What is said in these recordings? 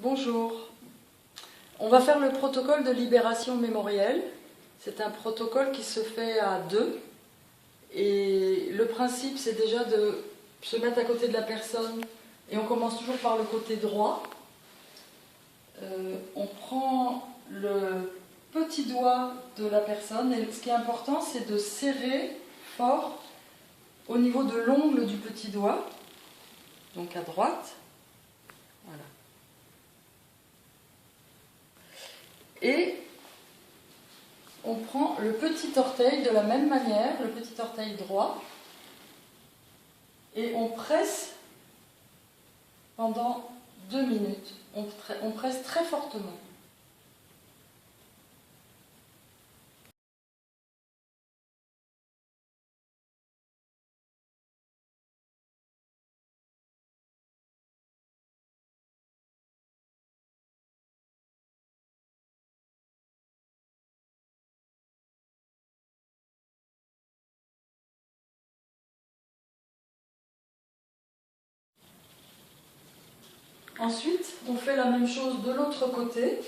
Bonjour. On va faire le protocole de libération mémorielle. C'est un protocole qui se fait à deux. Et le principe, c'est déjà de se mettre à côté de la personne. Et on commence toujours par le côté droit. On prend le petit doigt de la personne. Et ce qui est important, c'est de serrer fort au niveau de l'ongle du petit doigt. Donc à droite. Voilà. Et on prend le petit orteil de la même manière, le petit orteil droit, et on presse pendant 2 minutes. On presse très fortement. Ensuite, on fait la même chose de l'autre côté,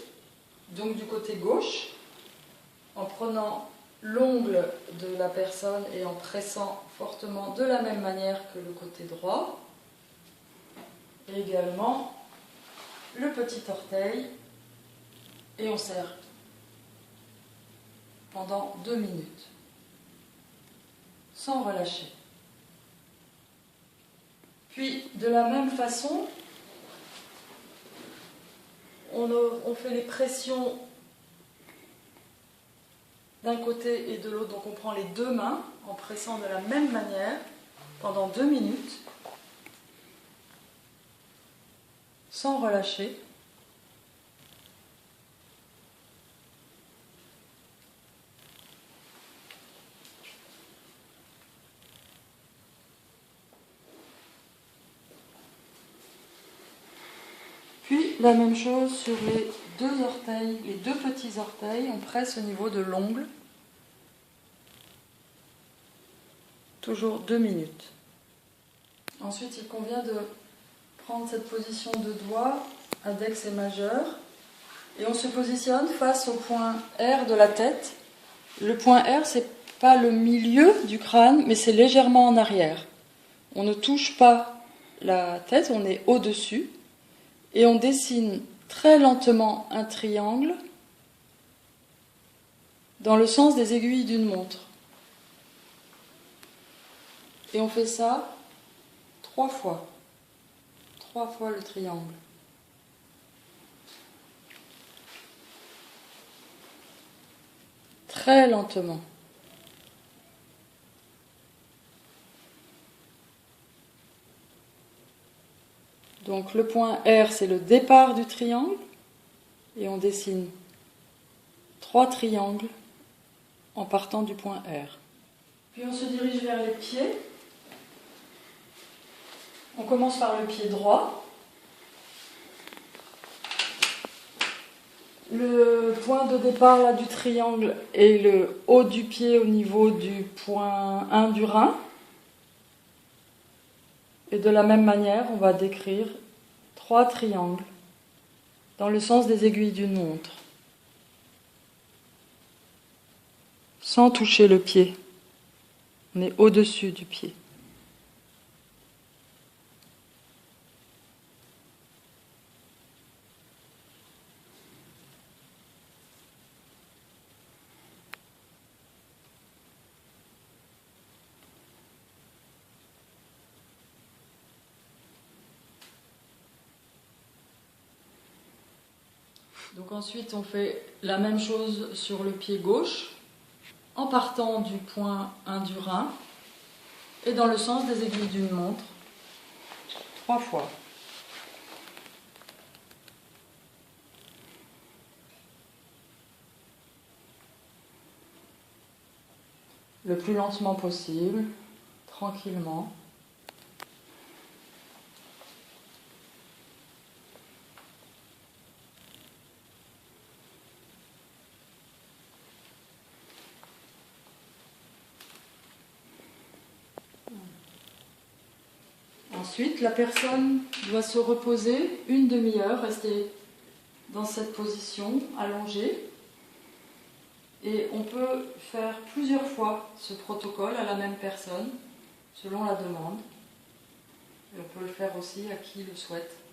donc du côté gauche, en prenant l'ongle de la personne et en pressant fortement de la même manière que le côté droit. Et également le petit orteil, et on serre pendant 2 minutes, sans relâcher. Puis, de la même façon, on fait les pressions d'un côté et de l'autre, donc on prend les deux mains en pressant de la même manière pendant 2 minutes, sans relâcher. Puis la même chose sur les deux orteils, les deux petits orteils, on presse au niveau de l'ongle. Toujours 2 minutes. Ensuite, il convient de prendre cette position de doigt, index et majeur, et on se positionne face au point R de la tête. Le point R, c'est pas le milieu du crâne, mais c'est légèrement en arrière. On ne touche pas la tête, on est au-dessus, et on dessine très lentement un triangle dans le sens des aiguilles d'une montre. Et on fait ça 3 fois. 3 fois le triangle. Très lentement. Donc le point R, c'est le départ du triangle. Et on dessine 3 triangles en partant du point R. Puis on se dirige vers les pieds. On commence par le pied droit. Le point de départ là, du triangle est le haut du pied au niveau du point 1 du rein. Et de la même manière, on va décrire 3 triangles dans le sens des aiguilles d'une montre, sans toucher le pied. On est au-dessus du pied. Donc ensuite, on fait la même chose sur le pied gauche, en partant du point 1 du rein, et dans le sens des aiguilles d'une montre, 3 fois. Le plus lentement possible, tranquillement. Ensuite, la personne doit se reposer 1 demi-heure, rester dans cette position allongée. Et on peut faire plusieurs fois ce protocole à la même personne, selon la demande. Et on peut le faire aussi à qui le souhaite.